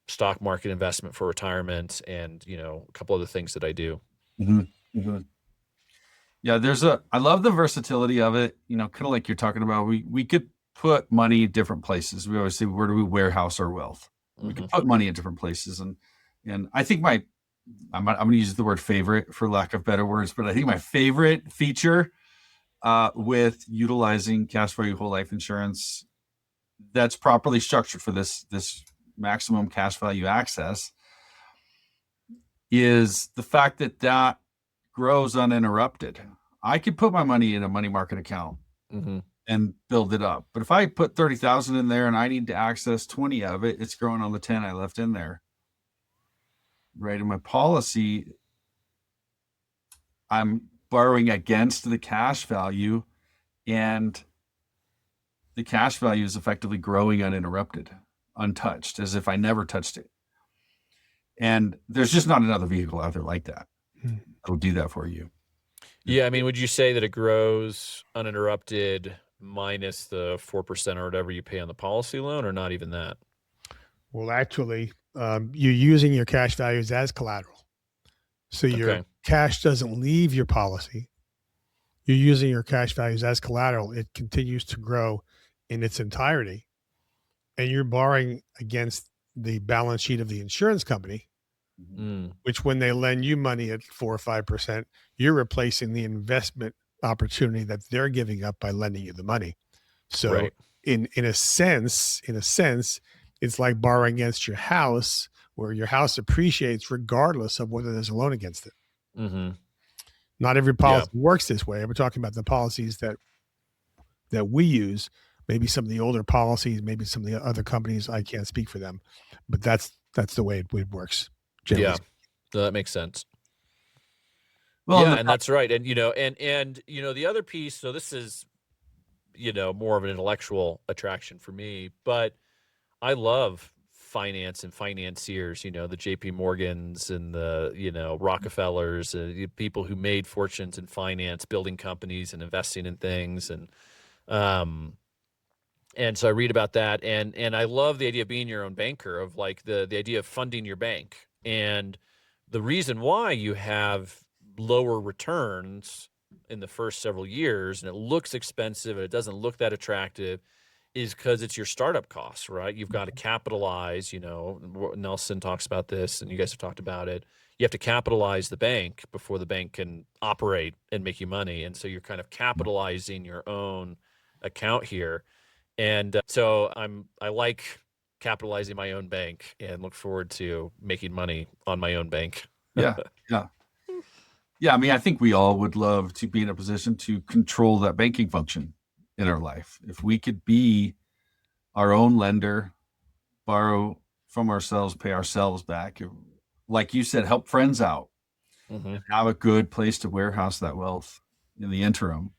stock market investment for retirement, and, a couple other things that I do. Yeah, I love the versatility of it, kind of like you're talking about. We could put money in different places. We always say, where do we warehouse our wealth? We can put money in different places. And I think I'm going to use the word favorite for lack of better words, but I think my favorite feature with utilizing cash value whole life insurance that's properly structured for this maximum cash value access is the fact that grows uninterrupted. I could put my money in a money market account and build it up. But if I put 30,000 in there and I need to access 20 of it, it's growing on the 10 I left in there. Right. In my policy, I'm borrowing against the cash value, and the cash value is effectively growing uninterrupted, untouched, as if I never touched it. And there's just not another vehicle out there like that. It'll do that for you. Yeah. I mean, would you say that it grows uninterrupted minus the 4% or whatever you pay on the policy loan, or not even that? Well, actually, you're using your cash values as collateral. So your cash doesn't leave your policy. You're using your cash values as collateral. It continues to grow in its entirety. And you're borrowing against the balance sheet of the insurance company, which when they lend you money at 4 or 5%, you're replacing the investment opportunity that they're giving up by lending you the money. So in a sense, it's like borrowing against your house, where your house appreciates regardless of whether there's a loan against it. Not every policy works this way. We're talking about the policies that we use. Maybe some of the older policies, maybe some of the other companies, I can't speak for them, but that's the way it works. Yeah, so that makes sense. Well, and that's right. And, the other piece, so this is, more of an intellectual attraction for me, but I love finance and financiers, the JP Morgans and the, Rockefellers, people who made fortunes in finance, building companies and investing in things. And so I read about that, and I love the idea of being your own banker, of like the idea of funding your bank. And the reason why you have lower returns in the first several years, and it looks expensive and it doesn't look that attractive, is because it's your startup costs, right? You've got to capitalize, Nelson talks about this, and you guys have talked about it. You have to capitalize the bank before the bank can operate and make you money. And so you're kind of capitalizing your own account here. And so I like capitalizing my own bank and look forward to making money on my own bank. Yeah. I mean, I think we all would love to be in a position to control that banking function in our life. If we could be our own lender, borrow from ourselves, pay ourselves back, like you said, help friends out, and have a good place to warehouse that wealth in the interim.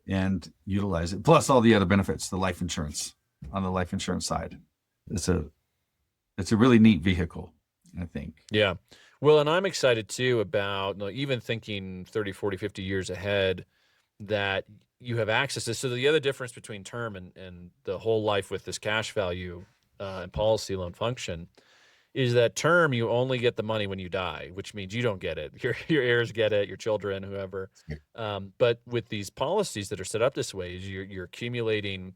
and utilize it. Plus all the other benefits, the life insurance on the life insurance side. It's a really neat vehicle, I think. Yeah. Well, and I'm excited too about even thinking 30, 40, 50 years ahead that you have access to. So the other difference between term and the whole life with this cash value and policy loan function is that term, you only get the money when you die, which means you don't get it. Your heirs get it, your children, whoever. But with these policies that are set up this way, is you're accumulating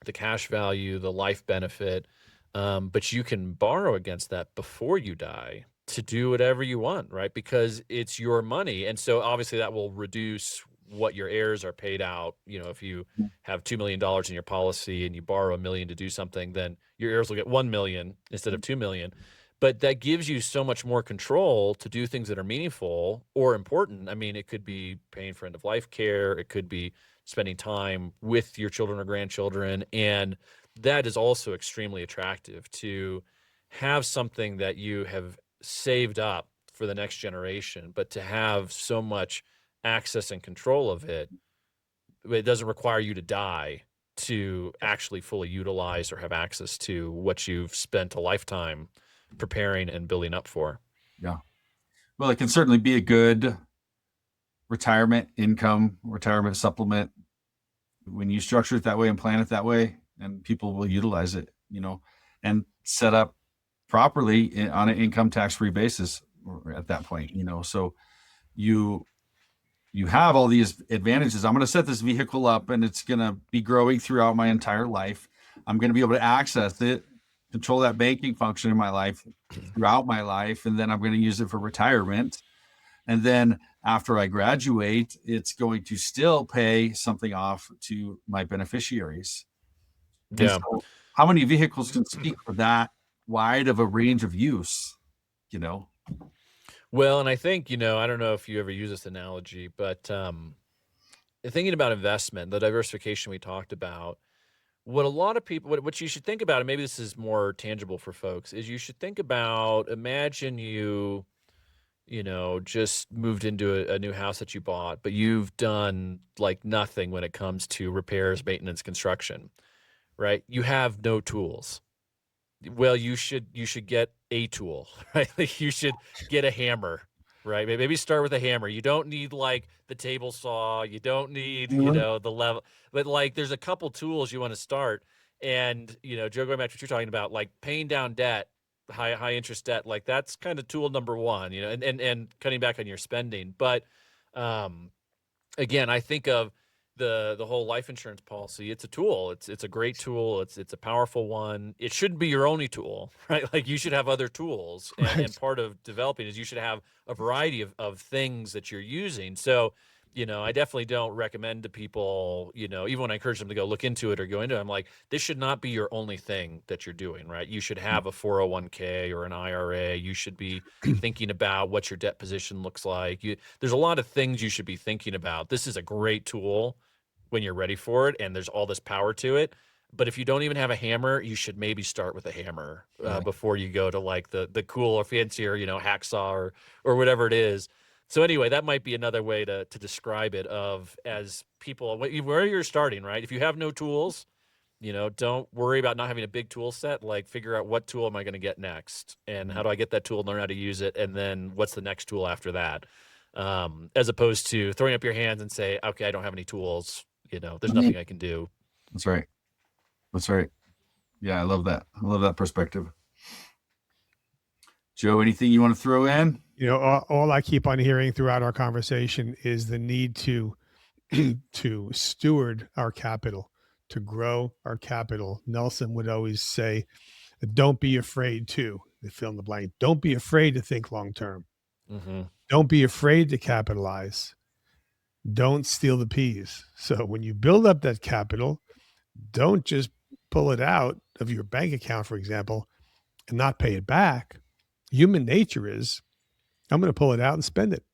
the cash value, the life benefit, but you can borrow against that before you die to do whatever you want, right? Because it's your money. And so obviously that will reduce what your heirs are paid out. If you have $2 million in your policy and you borrow $1 million to do something, then your heirs will get 1 million instead of 2 million. But that gives you so much more control to do things that are meaningful or important. I mean, it could be paying for end of life care. It could be spending time with your children or grandchildren. And that is also extremely attractive, to have something that you have saved up for the next generation, but to have so much access and control of it. It doesn't require you to die to actually fully utilize or have access to what you've spent a lifetime preparing and building up for. Yeah. Well, it can certainly be a good retirement income, retirement supplement when you structure it that way and plan it that way, and people will utilize it, and set up properly on an income tax-free basis at that point, so you have all these advantages. I'm going to set this vehicle up and it's going to be growing throughout my entire life. I'm going to be able to access it, control that banking function in my life throughout my life. And then I'm going to use it for retirement. And then after I graduate, it's going to still pay something off to my beneficiaries. Yeah. So how many vehicles can speak for that wide of a range of use, Well, and I think, I don't know if you ever use this analogy, but thinking about investment, the diversification we talked about, what a lot of people, what you should think about, and maybe this is more tangible for folks, is you should think about, imagine you just moved into a new house that you bought, but you've done like nothing when it comes to repairs, maintenance, construction, right? You have no tools. Well, you should get a tool, right? Like you should get a hammer, right? Maybe start with a hammer. You don't need like the table saw. You don't need, the level, but like there's a couple tools you want to start. And, Joe, going back to what you're talking about, like paying down debt, high interest debt, like that's kind of tool number one, and cutting back on your spending. But again, I think of the whole life insurance policy. It's a tool. It's a great tool. It's a powerful one. It shouldn't be your only tool, right? Like you should have other tools. And part of developing is you should have a variety of things that you're using. So, I definitely don't recommend to people, even when I encourage them to go look into it or go into it, I'm like, this should not be your only thing that you're doing, right? You should have a 401k or an IRA. You should be thinking about what your debt position looks like. There's a lot of things you should be thinking about. This is a great tool when you're ready for it, and there's all this power to it. But if you don't even have a hammer, you should maybe start with a hammer before you go to like the cool or fancier, hacksaw or whatever it is. So anyway, that might be another way to describe it, of as people, where you're starting, right? If you have no tools, don't worry about not having a big tool set. Like figure out, what tool am I going to get next? And how do I get that tool and learn how to use it? And then what's the next tool after that? As opposed to throwing up your hands and say, okay, I don't have any tools. There's nothing I can do. That's right. Yeah, I love that. I love that perspective. Joe, anything you want to throw in? All I keep on hearing throughout our conversation is the need to steward our capital, to grow our capital. Nelson would always say, don't be afraid to fill in the blank. Don't be afraid to think long term. Mm-hmm. Don't be afraid to capitalize. Don't steal the peas. So when you build up that capital, don't just pull it out of your bank account, for example, and not pay it back. Human nature is, I'm going to pull it out and spend it.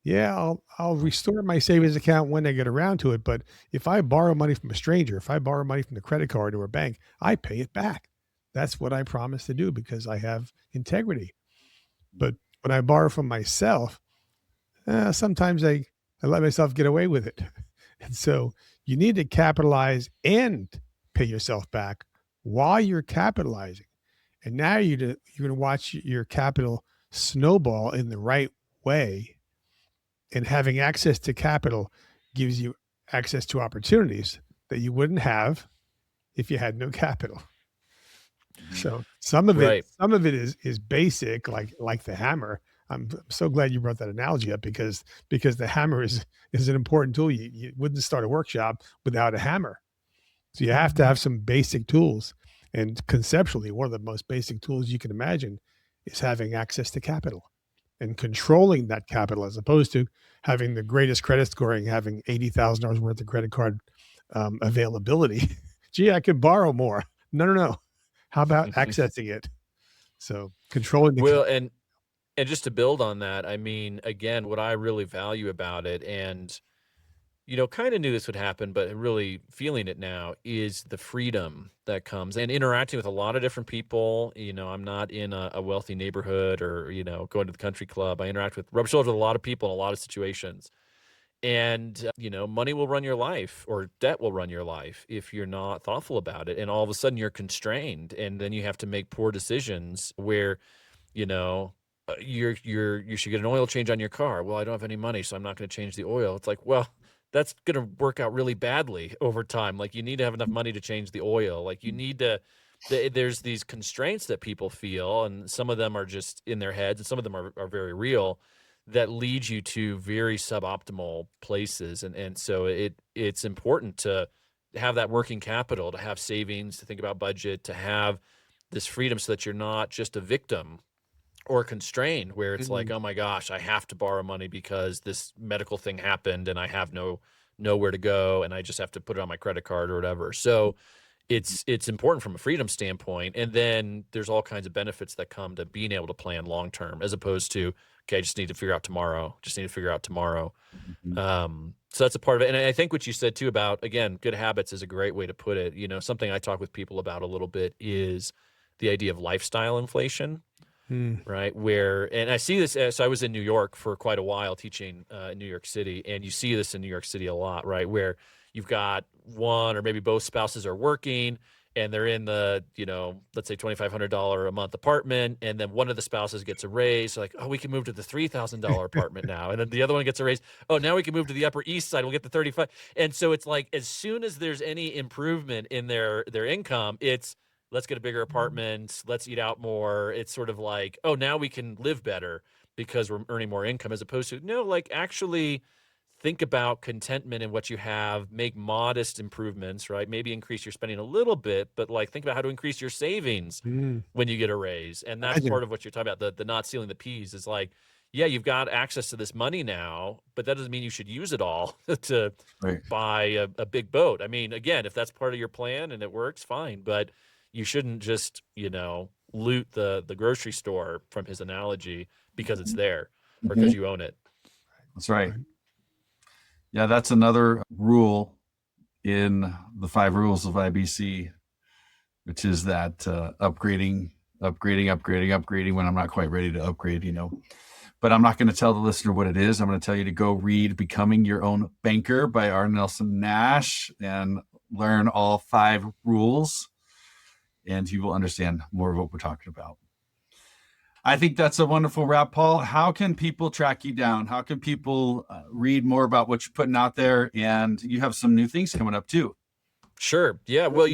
Yeah, I'll restore my savings account when I get around to it. But if I borrow money from a stranger, if I borrow money from the credit card or a bank, I pay it back. That's what I promise to do because I have integrity. But when I borrow from myself, sometimes I let myself get away with it. And so you need to capitalize and pay yourself back while you're capitalizing. And now you're going to watch your capital snowball in the right way. And having access to capital gives you access to opportunities that you wouldn't have if you had no capital. So some of Right. it is basic, like the hammer. I'm so glad you brought that analogy up because the hammer is an important tool. You wouldn't start a workshop without a hammer. So you have to have some basic tools. And conceptually, one of the most basic tools you can imagine is having access to capital and controlling that capital, as opposed to having the greatest credit scoring, having $80,000 worth of credit card availability. Gee, I could borrow more. No. How about accessing it? So controlling the Well, and just to build on that, I mean, again, what I really value about it, and kind of knew this would happen, but really feeling it now, is the freedom that comes and interacting with a lot of different people. I'm not in a wealthy neighborhood or, going to the country club. I rub shoulders with a lot of people in a lot of situations. And, money will run your life, or debt will run your life if you're not thoughtful about it. And all of a sudden you're constrained, and then you have to make poor decisions where, you know, you should get an oil change on your car. Well, I don't have any money, so I'm not going to change the oil. It's like, well, that's going to work out really badly over time. Like, you need to have enough money to change the oil. Like, you need to. There's these constraints that people feel, and some of them are just in their heads, and some of them are very real, that lead you to very suboptimal places. And so it's important to have that working capital, to have savings, to think about budget, to have this freedom so that you're not just a victim or constrained where it's like, oh my gosh, I have to borrow money because this medical thing happened and I have nowhere to go and I just have to put it on my credit card or whatever. So it's important from a freedom standpoint. And then there's all kinds of benefits that come to being able to plan long term, as opposed to, okay, I just need to figure out tomorrow. So that's a part of it. And I think what you said too about, again, good habits is a great way to put it. Something I talk with people about a little bit is the idea of lifestyle inflation. Right. And I see this, so I was in New York for quite a while teaching in New York City, and you see this in New York City a lot, right? Where you've got one or maybe both spouses are working and they're in the, let's say $2,500 a month apartment. And then one of the spouses gets a raise. So like, oh, we can move to the $3,000 apartment now. And then the other one gets a raise. Oh, now we can move to the Upper East Side. We'll get the 35. And so it's like, as soon as there's any improvement in their income, it's, let's get a bigger apartment. Let's eat out more. It's sort of like, oh, now we can live better because we're earning more income, as opposed to, no, like, actually think about contentment in what you have, make modest improvements, right? Maybe increase your spending a little bit, but like, think about how to increase your savings when you get a raise. And that's part of what you're talking about. The not stealing the peas is like, yeah, you've got access to this money now, but that doesn't mean you should use it all to buy a big boat. I mean, again, if that's part of your plan and it works, fine. But you shouldn't just, loot the grocery store, from his analogy, because it's there or because you own it. That's right. Yeah, that's another rule in the 5 rules of IBC, which is that upgrading when I'm not quite ready to upgrade, But I'm not going to tell the listener what it is. I'm going to tell you to go read Becoming Your Own Banker by R. Nelson Nash and learn all 5 rules, and you will understand more of what we're talking about. I think that's a wonderful wrap, Paul. How can people track you down? How can people read more about what you're putting out there? And you have some new things coming up too. Sure. Yeah. Well,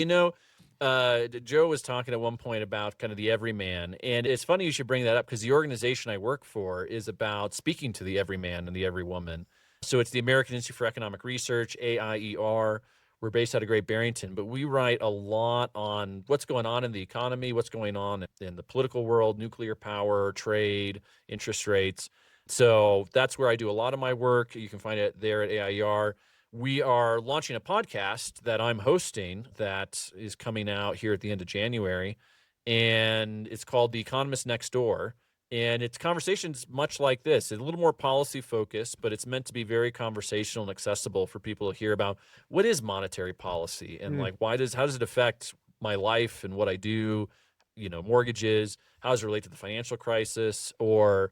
Joe was talking at one point about kind of the everyman. And it's funny you should bring that up, because the organization I work for is about speaking to the everyman and the everywoman. So it's the American Institute for Economic Research, AIER. We're based out of Great Barrington, but we write a lot on what's going on in the economy, what's going on in the political world, nuclear power, trade, interest rates. So that's where I do a lot of my work. You can find it there at AIER. We are launching a podcast that I'm hosting that is coming out here at the end of January, and it's called The Economist Next Door. And it's conversations much like this. It's a little more policy focused, but it's meant to be very conversational and accessible for people to hear about what is monetary policy and like how does it affect my life and what I do, mortgages, how does it relate to the financial crisis, or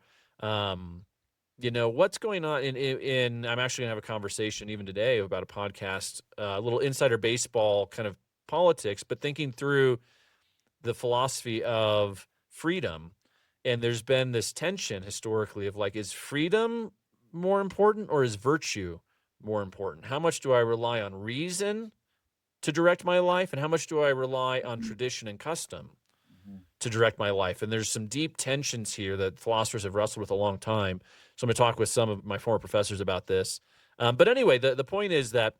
what's going on in I'm actually gonna have a conversation even today about a podcast, a little insider baseball kind of politics, but thinking through the philosophy of freedom. And there's been this tension historically of like, is freedom more important or is virtue more important? How much do I rely on reason to direct my life? And how much do I rely on tradition and custom to direct my life? And there's some deep tensions here that philosophers have wrestled with a long time. So I'm going to talk with some of my former professors about this. But anyway, the point is that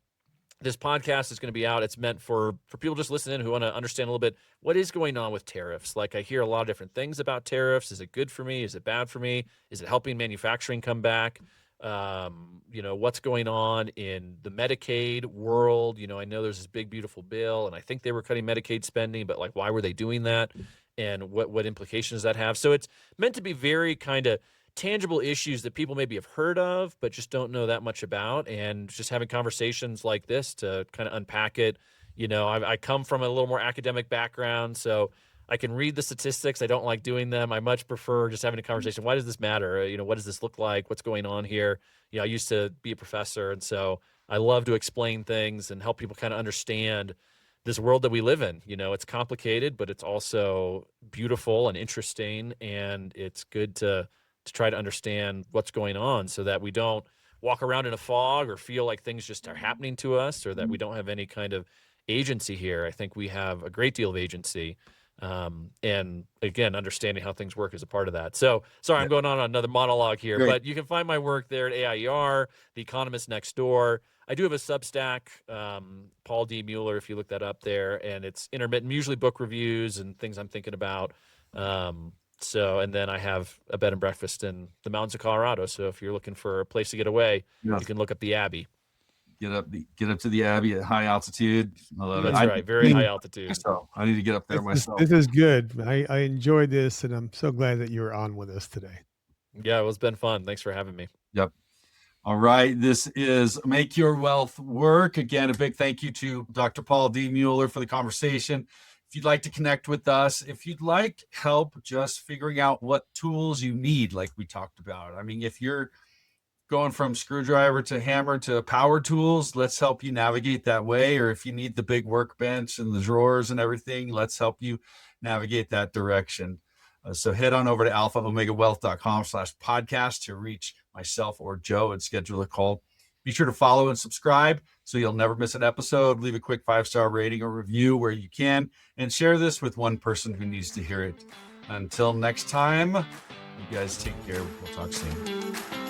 this podcast is going to be out. It's meant for people just listening in who want to understand a little bit what is going on with tariffs. Like I hear a lot of different things about tariffs. Is it good for me? Is it bad for me? Is it helping manufacturing come back? What's going on in the Medicaid world? I know there's this big, beautiful bill, and I think they were cutting Medicaid spending, but like, why were they doing that? And what implications does that have? So it's meant to be very kind of tangible issues that people maybe have heard of, but just don't know that much about, and just having conversations like this to kind of unpack it. I come from a little more academic background, so I can read the statistics. I don't like doing them. I much prefer just having a conversation. Why does this matter? What does this look like? What's going on here? I used to be a professor, and so I love to explain things and help people kind of understand this world that we live in. It's complicated, but it's also beautiful and interesting, and it's good to try to understand what's going on so that we don't walk around in a fog or feel like things just are happening to us, or that we don't have any kind of agency here. I think we have a great deal of agency. And again, understanding how things work is a part of that. So sorry, I'm going on another monologue here, Great. but you can find my work there at AIER, The Economist Next Door. I do have a Substack, Paul D. Mueller, if you look that up there, and it's intermittent, usually book reviews and things I'm thinking about. And then I have a bed and breakfast in the mountains of Colorado. So if you're looking for a place to get away, you can look up the Abbey. Get up to the Abbey at high altitude. I love That's it. right. Very high altitude. So I need to get up there myself. This is good. I enjoyed this, and I'm so glad that you were on with us today. Yeah, it's been fun. Thanks for having me. Yep. All right. This is Make Your Wealth Work. Again, a big thank you to Dr. Paul D. Mueller for the conversation. If you'd like to connect with us, if you'd like help just figuring out what tools you need, like we talked about. I mean, if you're going from screwdriver to hammer to power tools, let's help you navigate that way. Or if you need the big workbench and the drawers and everything, let's help you navigate that direction. So head on over to alphaomegawealth.com/podcast to reach myself or Joe and schedule a call. Be sure to follow and subscribe so you'll never miss an episode. Leave a quick 5-star rating or review where you can, and share this with one person who needs to hear it. Until next time, you guys take care. We'll talk soon.